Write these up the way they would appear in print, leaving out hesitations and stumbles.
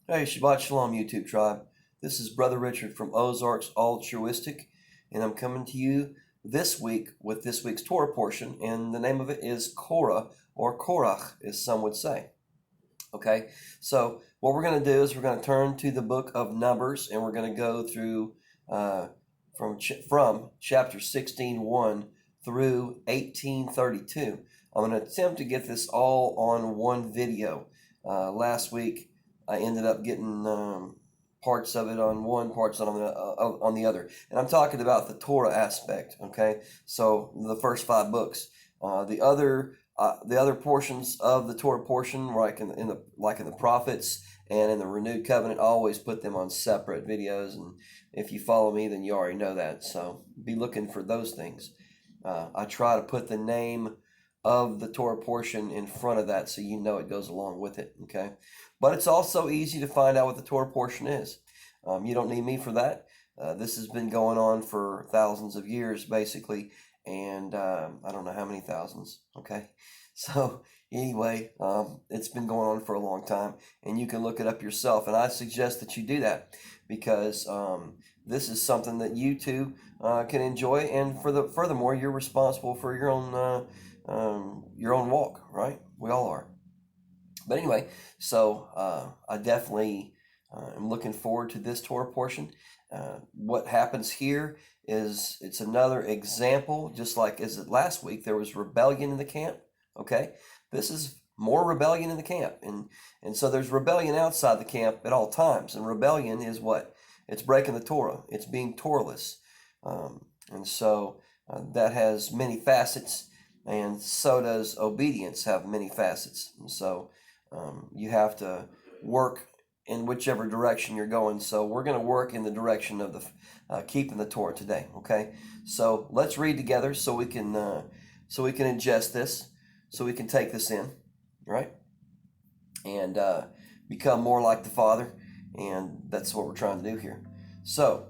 Hey, Shabbat Shalom, YouTube tribe. This is Brother Richard from Ozarks Altruistic, and I'm coming to you this week with this week's Torah portion, and the name of it is Korah, or Korach, as some would say. Okay, so what we're going to do is we're going to turn to the book of Numbers, and we're going to go through from chapter 16:1 through 18:32. I'm going to attempt to get this all on one video. Last week, I ended up getting parts of it on one, parts on the other, and I'm talking about the Torah aspect. Okay, so the first 5 books. The other portions of the Torah portion, like in the prophets and in the renewed covenant, I always put them on separate videos. And if you follow me, then you already know that. So be looking for those things. I try to put the name of the Torah portion in front of that so you know it goes along with it. Okay, but it's also easy to find out what the Torah portion is. You don't need me for that. This has been going on for thousands of years, basically, and I don't know how many thousands. Okay, so anyway, it's been going on for a long time, and you can look it up yourself. And I suggest that you do that because this is something that you too can enjoy, and furthermore, you're responsible for your own walk, right? We all are. But anyway, so I definitely am looking forward to this Torah portion. What happens here is it's another example, just like as it last week, there was rebellion in the camp. Okay, this is more rebellion in the camp, and so there's rebellion outside the camp at all times. And rebellion is what? It's breaking the Torah. It's being Toraless, and so that has many facets, and so does obedience have many facets. And so you have to work in whichever direction you're going. So we're going to work in the direction of the keeping the Torah today. Okay, so let's read together so we can ingest this, so we can take this in, right, and become more like the Father. And that's what we're trying to do here. So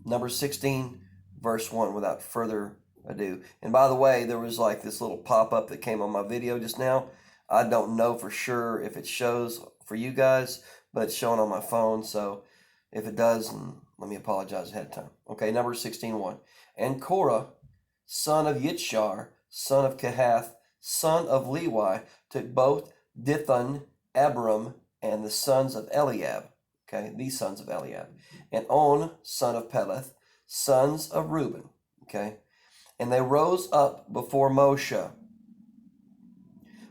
Numbers 16 verse 1, without further ado. And by the way, there was like this little pop-up that came on my video just now. I don't know for sure if it shows for you guys, but it's showing on my phone. So if it does, let me apologize ahead of time. Okay, Numbers 16:1. And Korah, son of Yitshar, son of Kehath, son of Lewi, took both Dithan, Abiram, and the sons of Eliab. Okay, these sons of Eliab. And On, son of Peleth, sons of Reuben. Okay, and they rose up before Moshe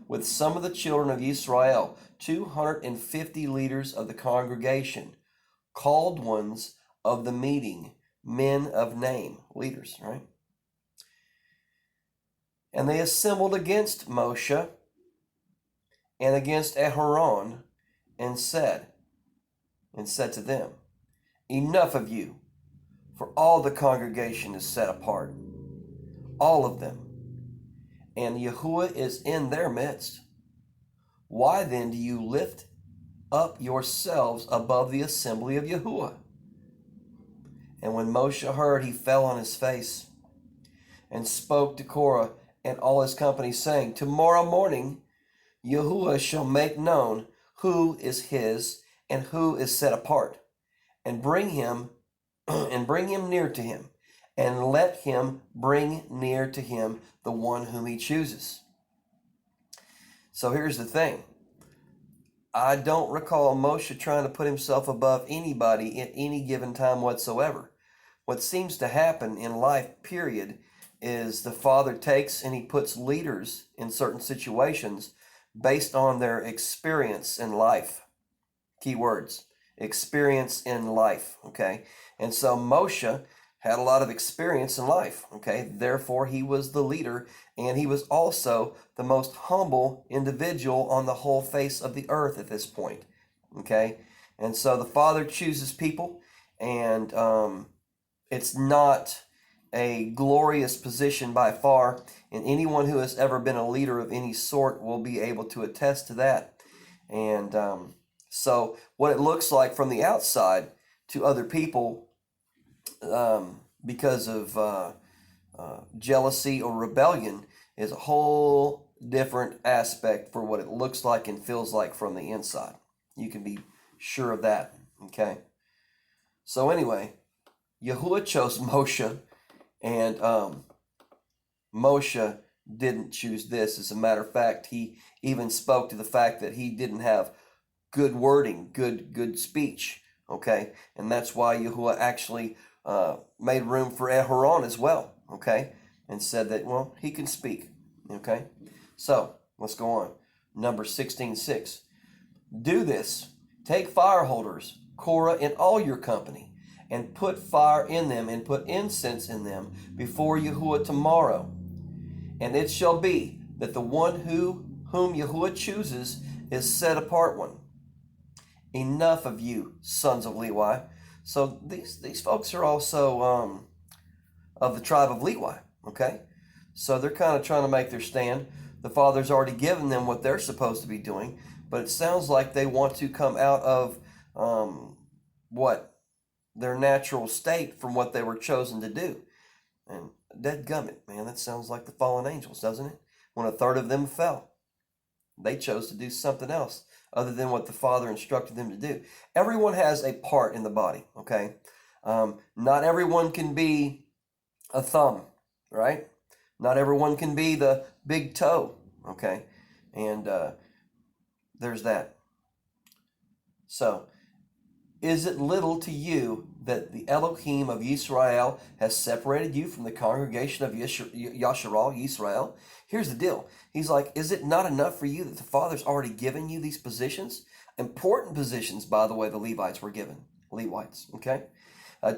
with some of the children of Israel, 250 leaders of the congregation, called ones of the meeting, men of name, leaders, right? And they assembled against Moshe and against Aharon, and said to them, enough of you, for all the congregation is set apart, all of them, and Yahuwah is in their midst. Why then do you lift up yourselves above the assembly of Yahuwah? And when Moshe heard, he fell on his face and spoke to Korah and all his company, saying, tomorrow morning Yahuwah shall make known who is his and who is set apart, and bring him near to him, and let him bring near to him the one whom he chooses. So here's the thing. I don't recall Moshe trying to put himself above anybody at any given time whatsoever. What seems to happen in life, period, is the Father takes and he puts leaders in certain situations based on their experience in life. Key words, experience in life, okay? And so Moshe had a lot of experience in life, okay? Therefore, he was the leader, and he was also the most humble individual on the whole face of the earth at this point, okay? And so the Father chooses people, and it's not a glorious position by far, and anyone who has ever been a leader of any sort will be able to attest to that. And so what it looks like from the outside to other people, because of jealousy or rebellion, is a whole different aspect for what it looks like and feels like from the inside. You can be sure of that. Okay. So anyway, Yahuwah chose Moshe, and Moshe didn't choose this. As a matter of fact, he even spoke to the fact that he didn't have good wording, good speech. Okay, and that's why Yahuwah actually made room for Aharon as well. Okay, and said that, well, he can speak. Okay, so let's go on. Numbers 16:6. Do this. Take fire holders, Korah, and all your company, and put fire in them, and put incense in them before Yahuwah tomorrow. And it shall be that the one whom Yahuwah chooses is set apart one. Enough of you, sons of Levi. So these folks are also of the tribe of Levi. Okay, so they're kind of trying to make their stand. The Father's already given them what they're supposed to be doing, but it sounds like they want to come out of their natural state from what they were chosen to do. And dadgummit, man, that sounds like the fallen angels, doesn't it? When a third of them fell, they chose to do something else other than what the Father instructed them to do. Everyone has a part in the body, okay? Not everyone can be a thumb, right? Not everyone can be the big toe, okay? And there's that. So, is it little to you that the Elohim of Yisrael has separated you from the congregation of Yasharal, Yisrael? Here's the deal. He's like, is it not enough for you that the Father's already given you these positions? Important positions, by the way, the Levites were given. Levites, okay?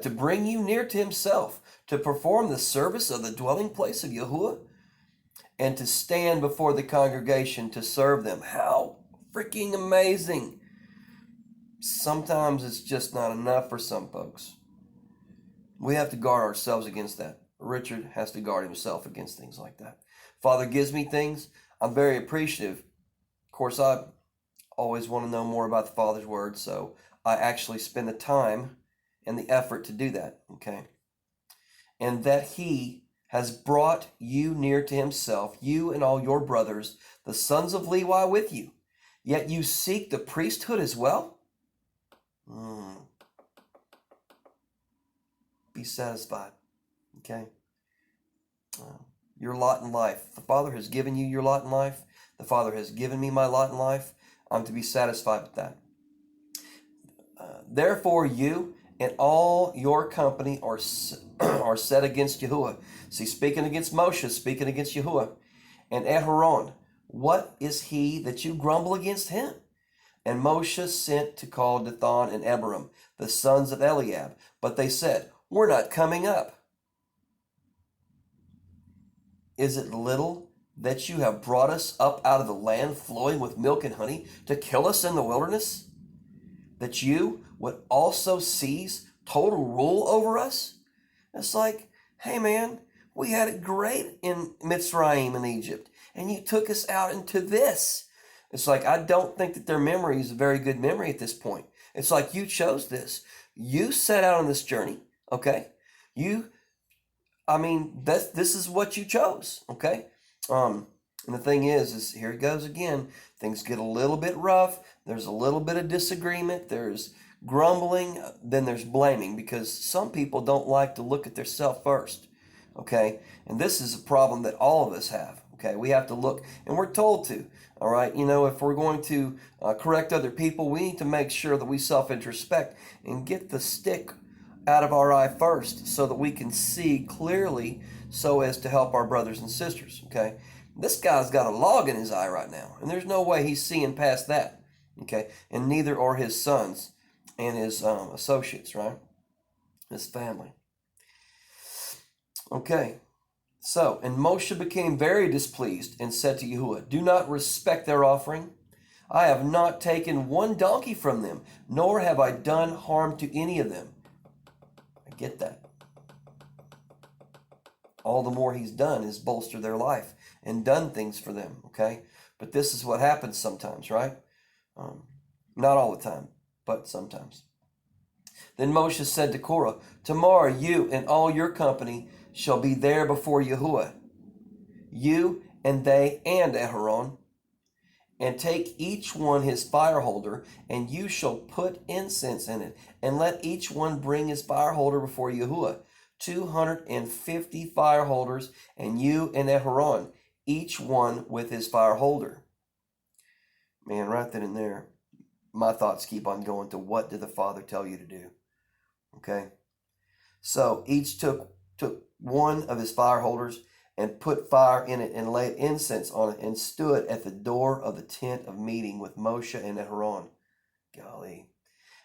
To bring you near to himself, to perform the service of the dwelling place of Yahuwah, and to stand before the congregation to serve them. How freaking amazing! Sometimes it's just not enough for some folks. We have to guard ourselves against that. Richard has to guard himself against things like that. Father gives me things. I'm very appreciative. Of course, I always want to know more about the Father's word, so I actually spend the time and the effort to do that, okay? And that he has brought you near to himself, you and all your brothers, the sons of Levi with you. Yet you seek the priesthood as well? Be satisfied, okay? Your lot in life. The Father has given you your lot in life. The Father has given me my lot in life. I'm to be satisfied with that. Therefore, you and all your company are set against Yahuwah. See, speaking against Moshe, speaking against Yahuwah. And Aharon, what is he that you grumble against him? And Moshe sent to call Dathan and Abiram, the sons of Eliab. But they said, we're not coming up. Is it little that you have brought us up out of the land flowing with milk and honey to kill us in the wilderness? That you would also seize total rule over us? It's like, hey man, we had it great in Mitzrayim in Egypt, and you took us out into this. It's like, I don't think that their memory is a very good memory at this point. It's like, you chose this. You set out on this journey, okay? This is what you chose, okay? And the thing is here it goes again. Things get a little bit rough. There's a little bit of disagreement. There's grumbling. Then there's blaming, because some people don't like to look at themselves first, okay? And this is a problem that all of us have, okay? We have to look, and we're told to, all right? You know, if we're going to correct other people, we need to make sure that we self-introspect and get the stick out of our eye first so that we can see clearly so as to help our brothers and sisters, okay? This guy's got a log in his eye right now, and there's no way he's seeing past that, okay? And neither are his sons and his associates, right? His family. Okay, so, and Moshe became very displeased and said to Yahuwah, do not respect their offering. I have not taken one donkey from them, nor have I done harm to any of them. I get that. All the more he's done is bolster their life and done things for them, okay? But this is what happens sometimes, right? Not all the time, but sometimes. Then Moshe said to Korah, tomorrow you and all your company shall be there before Yahuwah, you and they and Aharon, and take each one his fire holder, and you shall put incense in it, and let each one bring his fire holder before Yahuwah. 250 fire holders, and you and Aharon, each one with his fire holder. Man, right then and there, my thoughts keep on going to, what did the Father tell you to do? Okay. So each took one of his fire holders and put fire in it and laid incense on it and stood at the door of the tent of meeting with Moshe and Aharon. Golly.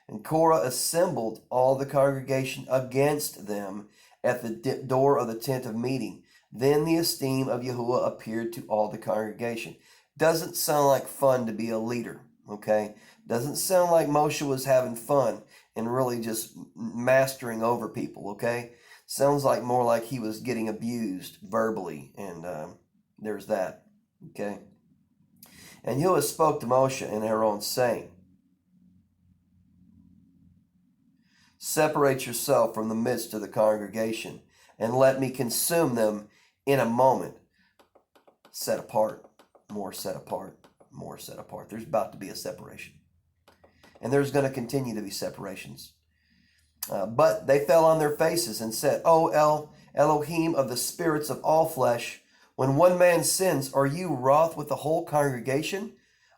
And Korah assembled all the congregation against them at the door of the tent of meeting. Then the esteem of Yahuwah appeared to all the congregation. Doesn't sound like fun to be a leader, okay? Doesn't sound like Moshe was having fun and really just mastering over people, okay? Sounds like more like he was getting abused verbally, and there's that, okay? And Yahuwah spoke to Moshe and Aaron, saying, separate yourself from the midst of the congregation, and let me consume them in a moment. Set apart, more set apart, more set apart. There's about to be a separation. And there's going to continue to be separations. But they fell on their faces and said, O Elohim of the spirits of all flesh, when one man sins, are you wroth with the whole congregation,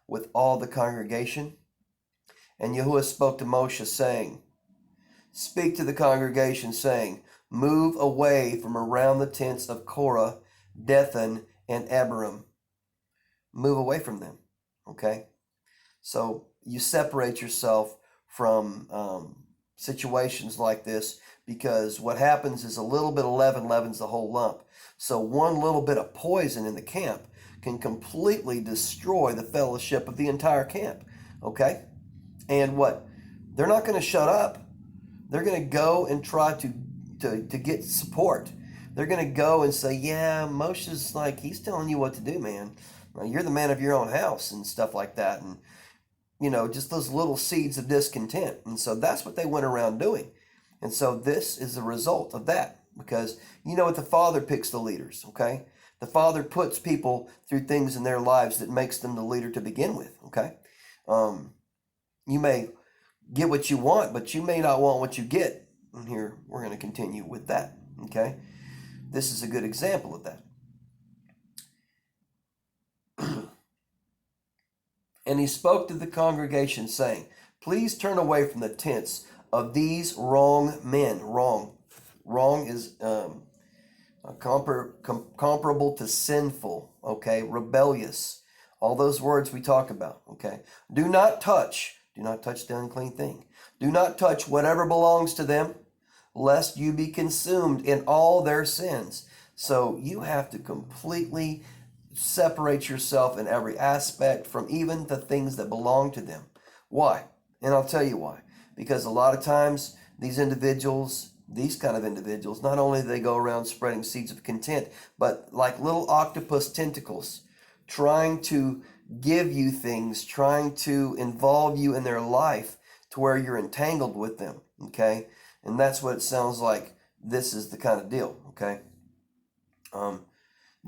with all the congregation? And Yahuwah spoke to Moshe, saying, speak to the congregation, saying, move away from around the tents of Korah, Dathan, and Abiram. Move away from them, okay? So you separate yourself from situations like this, because what happens is a little bit of leaven leavens the whole lump. So one little bit of poison in the camp can completely destroy the fellowship of the entire camp, okay? And what? They're not going to shut up. They're going to go and try to get support. They're going to go and say, yeah, Moshe's like, he's telling you what to do, man. You're the man of your own house and stuff like that. And, you know, just those little seeds of discontent. And so that's what they went around doing. And so this is the result of that, because you know what, the Father picks the leaders, okay? The Father puts people through things in their lives that makes them the leader to begin with, okay? You may get what you want, but you may not want what you get. And here we're going to continue with that, okay? This is a good example of that. And he spoke to the congregation, saying, please turn away from the tents of these wrong men. Wrong is comparable to sinful, okay? Rebellious. All those words we talk about, okay? Do not touch the unclean thing. Do not touch whatever belongs to them, lest you be consumed in all their sins. So you have to completely separate yourself in every aspect from even the things that belong to them. Why? And I'll tell you why. Because a lot of times these kind of individuals, not only do they go around spreading seeds of content, but like little octopus tentacles, trying to give you things, trying to involve you in their life to where you're entangled with them, okay? And that's what it sounds like. This is the kind of deal, okay?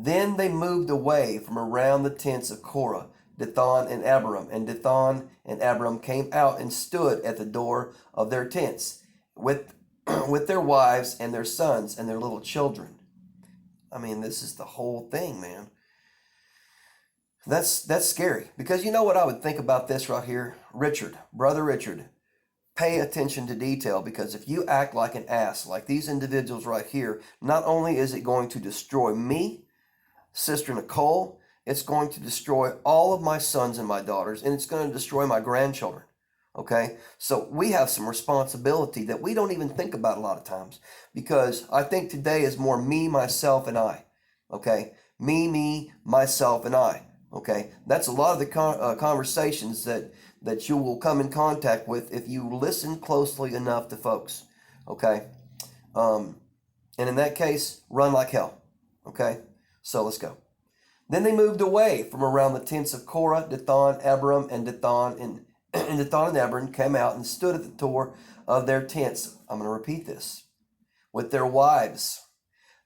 Then they moved away from around the tents of Korah, Dathan, and Abiram. And Dathan and Abiram came out and stood at the door of their tents with their wives and their sons and their little children. I mean, this is the whole thing, man. That's scary, because you know what I would think about this right here? Brother Richard, pay attention to detail, because if you act like an ass, like these individuals right here, not only is it going to destroy me, Sister Nicole, it's going to destroy all of my sons and my daughters, and it's going to destroy my grandchildren, okay? So we have some responsibility that we don't even think about a lot of times, because I think today is more me, myself, and I, okay? Me, myself, and I. Okay, that's a lot of the conversations that you will come in contact with if you listen closely enough to folks. Okay, and in that case, run like hell. Okay, so let's go. Then they moved away from around the tents of Korah, Dathan, Abiram, and Dathan and Abiram came out and stood at the door of their tents. I'm going to repeat this. With their wives,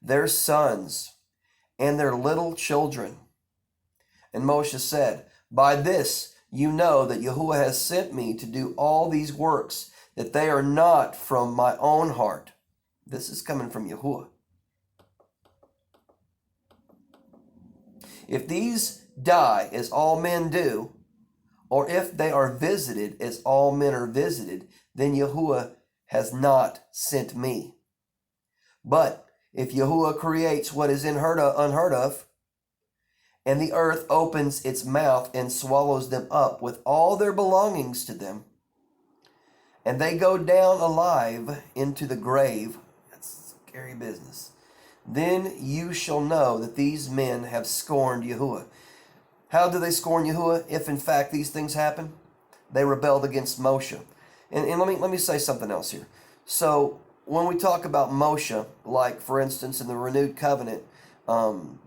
their sons, and their little children. And Moshe said, By this you know that Yahuwah has sent me to do all these works, that they are not from my own heart. This is coming from Yahuwah. If these die as all men do, or if they are visited as all men are visited, then Yahuwah has not sent me. But if Yahuwah creates what is unheard of, and the earth opens its mouth and swallows them up with all their belongings to them, and they go down alive into the grave, that's scary business, then you shall know that these men have scorned Yahuwah. How do they scorn Yahuwah if in fact these things happen? They rebelled against Moshe. And let me say something else here. So when we talk about Moshe, like for instance in the renewed covenant,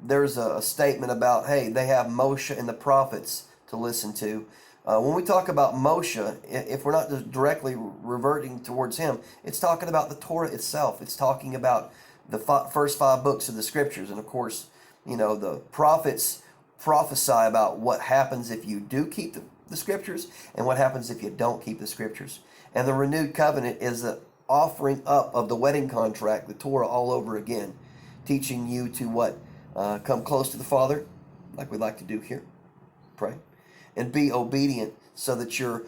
there's a statement about, hey, they have Moshe and the prophets to listen to. When we talk about Moshe, if we're not directly reverting towards him, it's talking about the Torah itself. It's talking about the first 5 books of the scriptures. And of course, the prophets prophesy about what happens if you do keep the scriptures and what happens if you don't keep the scriptures. And the renewed covenant is the offering up of the wedding contract, the Torah all over again, teaching you to what? Come close to the Father, like we like to do here, pray, and be obedient, so that your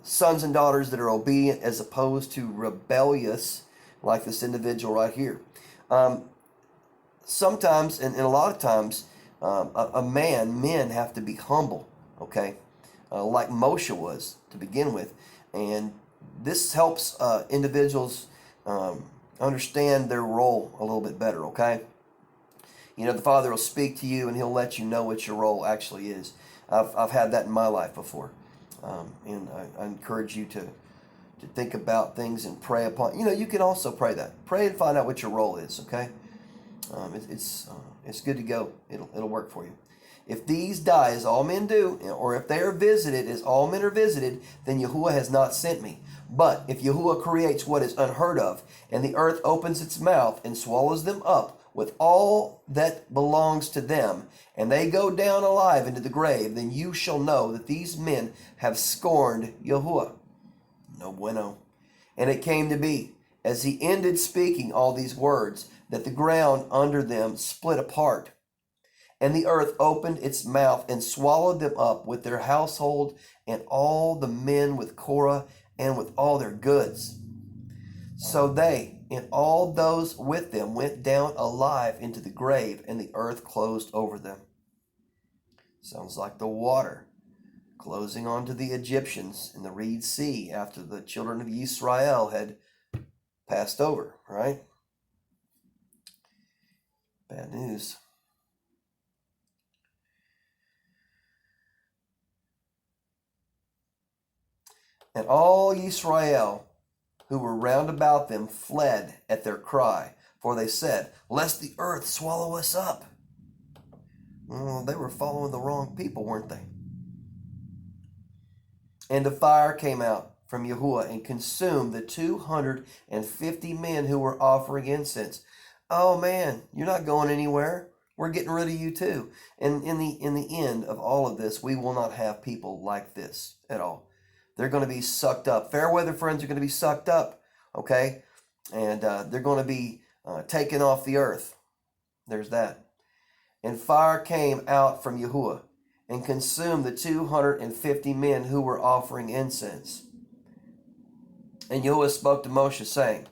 sons and daughters that are obedient as opposed to rebellious, like this individual right here. Sometimes, and a lot of times, men have to be humble, okay? Like Moshe was to begin with. And this helps individuals understand their role a little bit better, okay? The Father will speak to you and He'll let you know what your role actually is. I've had that in my life before. And I encourage you to think about things and pray upon. You can also pray that. Pray and find out what your role is, okay? It's good to go. It'll work for you. If these die as all men do, or if they are visited as all men are visited, then Yahuwah has not sent me. But if Yahuwah creates what is unheard of, and the earth opens its mouth and swallows them up with all that belongs to them, and they go down alive into the grave, then you shall know that these men have scorned Yahuwah. No bueno. And it came to be, as he ended speaking all these words, that the ground under them split apart, and the earth opened its mouth and swallowed them up with their household and all the men with Korah and with all their goods. So they and all those with them went down alive into the grave, and the earth closed over them. Sounds like the water closing onto the Egyptians in the Red Sea after the children of Israel had passed over, right? Bad news. And all Israel who were round about them fled at their cry, for they said, lest the earth swallow us up. Well, they were following the wrong people, weren't they? And a fire came out from Yahuwah and consumed the 250 men who were offering incense. Oh man, you're not going anywhere. We're getting rid of you too. And in the end of all of this, we will not have people like this at all. They're going to be sucked up. Fair weather friends are going to be sucked up, okay? And they're going to be taken off the earth. There's that. And fire came out from Yahuwah and consumed the 250 men who were offering incense. And Yahuwah spoke to Moshe, saying,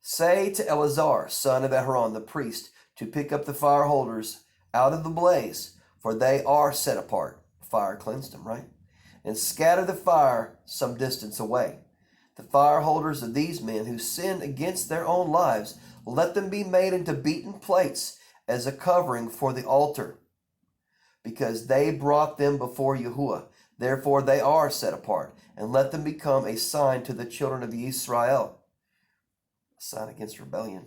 say to Eleazar, son of Aharon, the priest, to pick up the fire holders out of the blaze, for they are set apart. Fire cleansed them, right? And scatter the fire some distance away. The fire holders of these men who sinned against their own lives, let them be made into beaten plates as a covering for the altar, because they brought them before Yahuwah. Therefore they are set apart, and let them become a sign to the children of Israel, a sign against rebellion.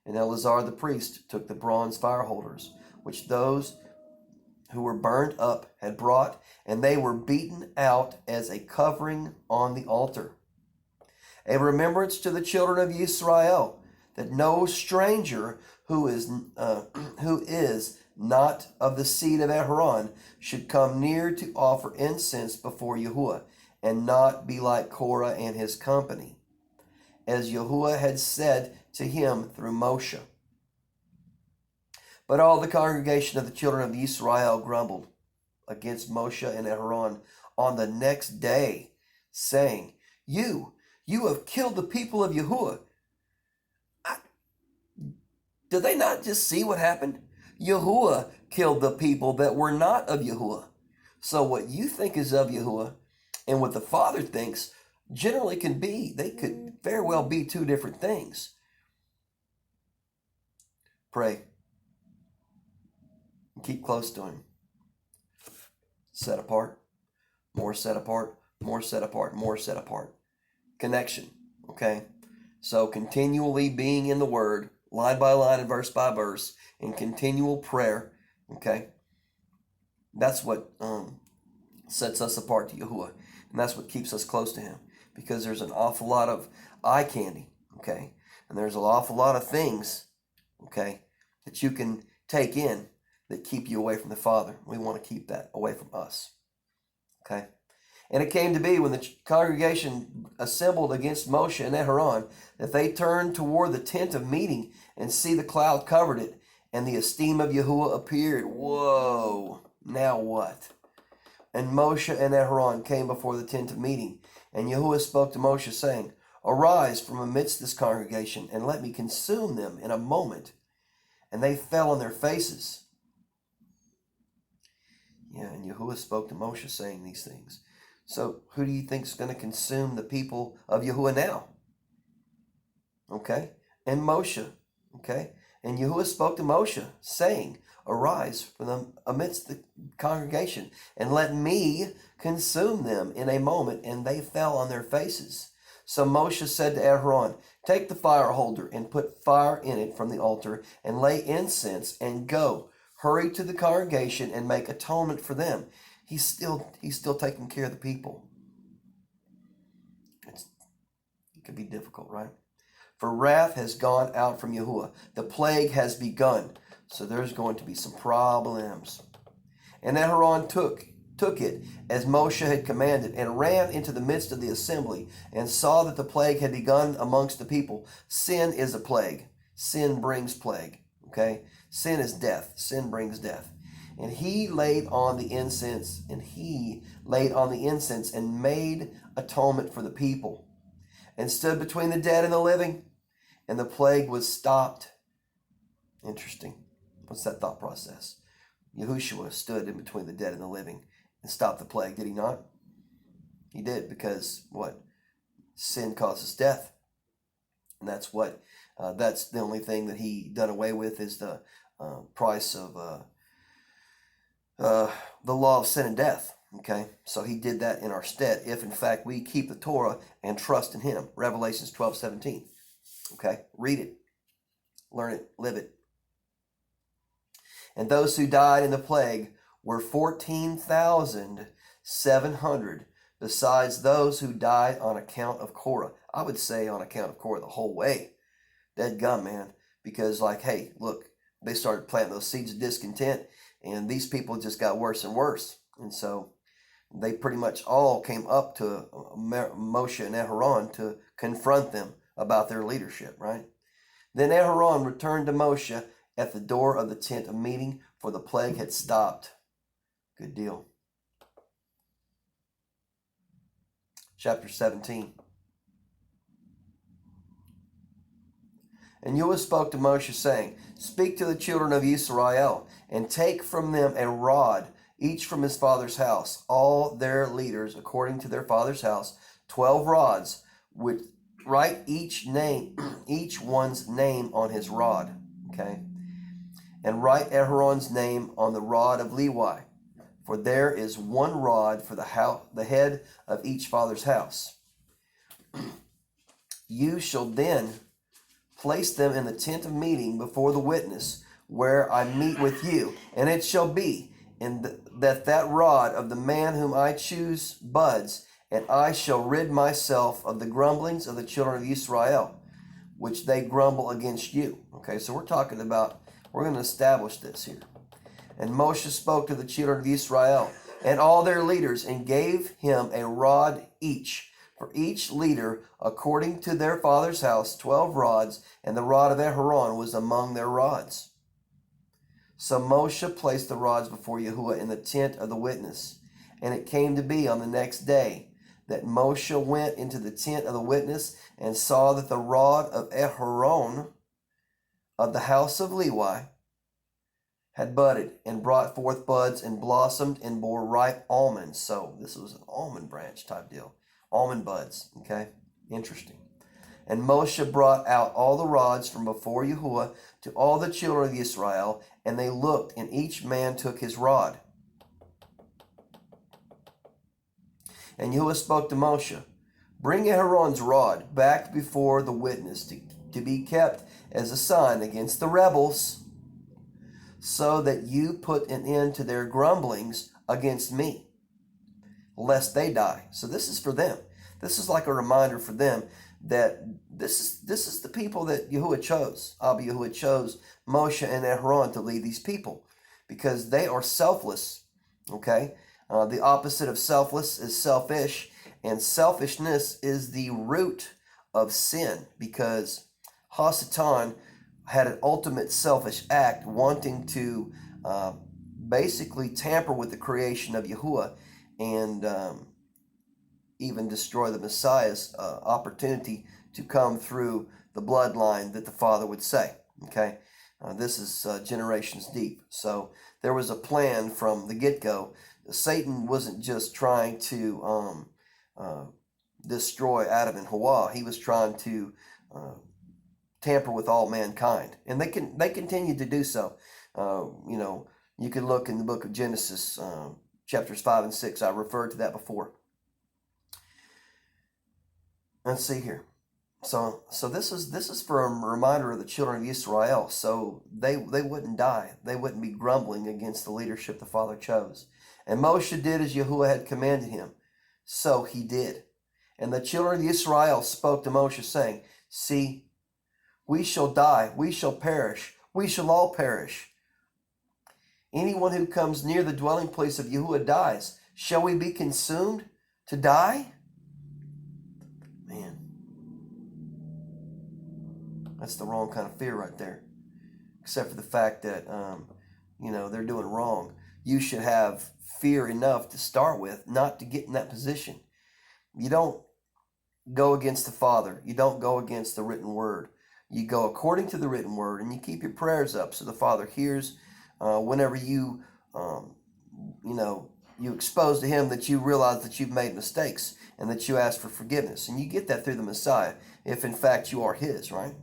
And Eleazar the priest took the bronze fire holders, which those who were burned up had brought, and they were beaten out as a covering on the altar, a remembrance to the children of Israel, that no stranger who is not of the seed of Aharon, should come near to offer incense before Yahuwah, and not be like Korah and his company, as Yahuwah had said to him through Moshe. But all the congregation of the children of Israel grumbled against Moshe and Aharon on the next day, saying, You have killed the people of Yahuwah. Did they not just see what happened? Yahuwah killed the people that were not of Yahuwah. So what you think is of Yahuwah and what the Father thinks generally they could very well be two different things. Pray. Keep close to him. Set apart, more set apart, more set apart, more set apart. Connection, okay? So continually being in the Word, line by line and verse by verse, in continual prayer, okay? That's what sets us apart to Yahuwah. And that's what keeps us close to him. Because there's an awful lot of eye candy, okay? And there's an awful lot of things, okay, that you can take in that keep you away from the Father. We want to keep that away from us, okay? And it came to be when the congregation assembled against Moshe and Aharon that they turned toward the tent of meeting and see the cloud covered it, and the esteem of Yahuwah appeared. Whoa, now what? And Moshe and Aharon came before the tent of meeting, and Yahuwah spoke to Moshe, saying, Arise from amidst this congregation, and let me consume them in a moment. And they fell on their faces. Yeah, and Yahuwah spoke to Moshe, saying these things. So who do you think is going to consume the people of Yahuwah now? Okay, and Moshe. Okay, and Yahuwah spoke to Moshe, saying, Arise from amidst the congregation, and let me consume them in a moment. And they fell on their faces. So Moshe said to Aharon, Take the fire holder and put fire in it from the altar, and lay incense, and go. Hurry to the congregation and make atonement for them. He's still taking care of the people. It can be difficult, right? For wrath has gone out from Yahuwah. The plague has begun. So there's going to be some problems. And Aharon took it as Moshe had commanded, and ran into the midst of the assembly, and saw that the plague had begun amongst the people. Sin is a plague. Sin brings plague. Okay? Sin is death. Sin brings death. And he laid on the incense, and made atonement for the people, and stood between the dead and the living, and the plague was stopped. Interesting. What's that thought process? Yahushua stood in between the dead and the living and stopped the plague, did he not? He did, because what? Sin causes death. And that's what, that's the only thing that he done away with, is the price of the law of sin and death. Okay, so he did that in our stead, if in fact we keep the Torah and trust in him. Revelations 12:17. Okay, read it, learn it, live it. And those who died in the plague were 14,700, besides those who died on account of Korah. I would say on account of Korah the whole way. Dead gum, man. Because hey, look, they started planting those seeds of discontent, and these people just got worse and worse. And so they pretty much all came up to Moshe and Aharon to confront them about their leadership, right? Then Aharon returned to Moshe at the door of the tent of meeting, for the plague had stopped. Good deal. Chapter 17. And Yahuwah spoke to Moshe, saying, Speak to the children of Israel, and take from them a rod, each from his father's house, all their leaders according to their father's house, 12 rods, which write each one's name on his rod. Okay? And write Aharon's name on the rod of Levi, for there is one rod for the head of each father's house. You shall then place them in the tent of meeting before the witness, where I meet with you. And it shall be that rod of the man whom I choose buds, and I shall rid myself of the grumblings of the children of Israel, which they grumble against you. Okay, so we're going to establish this here. And Moshe spoke to the children of Israel and all their leaders, and gave him a rod each, for each leader according to their father's house, 12 rods, and the rod of Aharon was among their rods. So Moshe placed the rods before Yahuwah in the tent of the witness. And it came to be on the next day that Moshe went into the tent of the witness and saw that the rod of Aharon of the house of Levi had budded and brought forth buds and blossomed and bore ripe almonds. So this was an almond branch type deal. Almond buds. Okay? Interesting. And Moshe brought out all the rods from before Yahuwah to all the children of Israel, and they looked, and each man took his rod. And Yahuwah spoke to Moshe, bring Aaron's rod back before the witness to be kept as a sign against the rebels, so that you put an end to their grumblings against me, lest they die. So this is for them. This is like a reminder for them that this is the people that Yahuwah chose. Abba Yahuwah chose Moshe and Aaron to lead these people because they are selfless. Okay? The opposite of selfless is selfish, and selfishness is the root of sin because Hasatan had an ultimate selfish act wanting to basically tamper with the creation of Yahuwah and even destroy the Messiah's opportunity to come through the bloodline that the Father would say. Okay, this is generations deep. So there was a plan from the get-go. Satan wasn't just trying to destroy Adam and Hawa. He was trying to tamper with all mankind, and they continued to do so. You can look in the book of Genesis, chapters 5 and 6. I referred to that before. Let's see here. So this is for a reminder of the children of Israel, so they wouldn't die. They wouldn't be grumbling against the leadership the Father chose. And Moshe did as Yahuwah had commanded him. So he did. And the children of Israel spoke to Moshe, saying, see, we shall die, we shall perish, we shall all perish. Anyone who comes near the dwelling place of Yahuwah dies. Shall we be consumed to die? Man, that's the wrong kind of fear right there. Except for the fact that, they're doing wrong. You should have fear enough to start with, not to get in that position. You don't go against the Father. You don't go against the written word. You go according to the written word, and you keep your prayers up so the Father hears whenever you expose to him that you realize that you've made mistakes and that you ask for forgiveness. And you get that through the Messiah, if in fact you are his, right?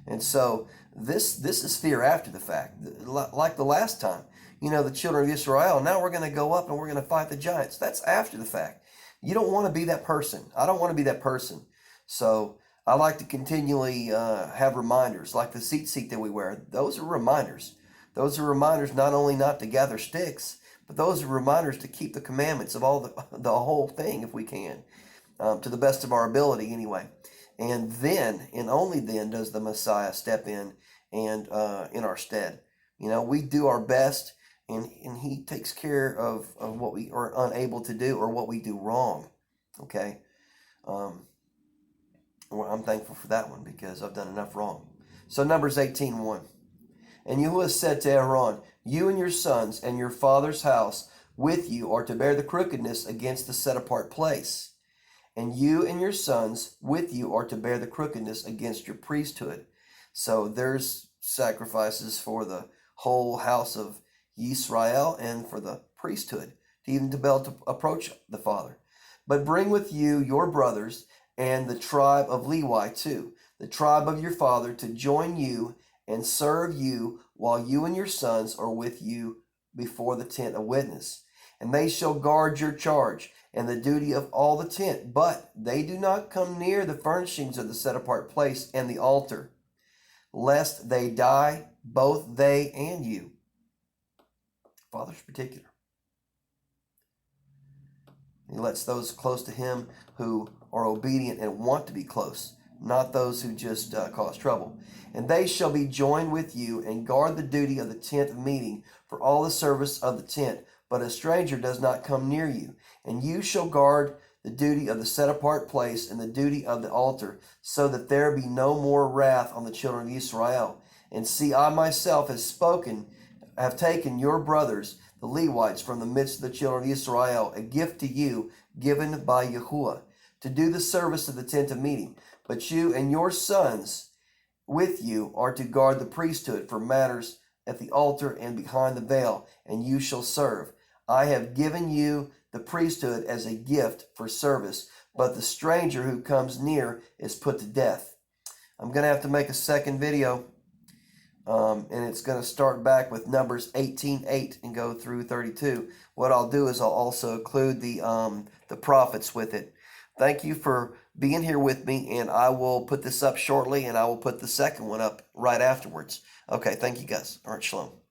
And so this is fear after the fact. Like the last time, the children of Israel, now we're going to go up and we're going to fight the giants. That's after the fact. You don't want to be that person. I don't want to be that person. So I like to continually have reminders, like the seat that we wear. Those are reminders. Those are reminders not only not to gather sticks, but those are reminders to keep the commandments of all the whole thing if we can, to the best of our ability anyway. And then, and only then, does the Messiah step in and in our stead. We do our best, and he takes care of what we are unable to do or what we do wrong. Okay? I'm thankful for that one because I've done enough wrong. So Numbers 18:1. And Yahuwah said to Aaron, you and your sons and your father's house with you are to bear the crookedness against the set-apart place. And you and your sons with you are to bear the crookedness against your priesthood. So there's sacrifices for the whole house of Yisrael and for the priesthood, to be able to approach the Father. But bring with you your brothers and the tribe of Levi too, the tribe of your father, to join you and serve you while you and your sons are with you before the tent of witness. And they shall guard your charge and the duty of all the tent, but they do not come near the furnishings of the set-apart place and the altar, lest they die, both they and you. Father's particular. He lets those close to him who are obedient and want to be close not those who just cause trouble. And they shall be joined with you and guard the duty of the tent of meeting for all the service of the tent. But a stranger does not come near you. And you shall guard the duty of the set apart place and the duty of the altar, so that there be no more wrath on the children of Israel. And see, I myself have taken your brothers, the Levites, from the midst of the children of Israel, a gift to you given by Yahuwah, to do the service of the tent of meeting. But you and your sons with you are to guard the priesthood for matters at the altar and behind the veil, and you shall serve. I have given you the priesthood as a gift for service, but the stranger who comes near is put to death. I'm going to have to make a second video, and it's going to start back with Numbers 18:8 and go through 32. What I'll do is I'll also include the prophets with it. Thank you for being here with me, and I will put this up shortly, and I will put the second one up right afterwards. Okay, thank you guys. All right, shalom.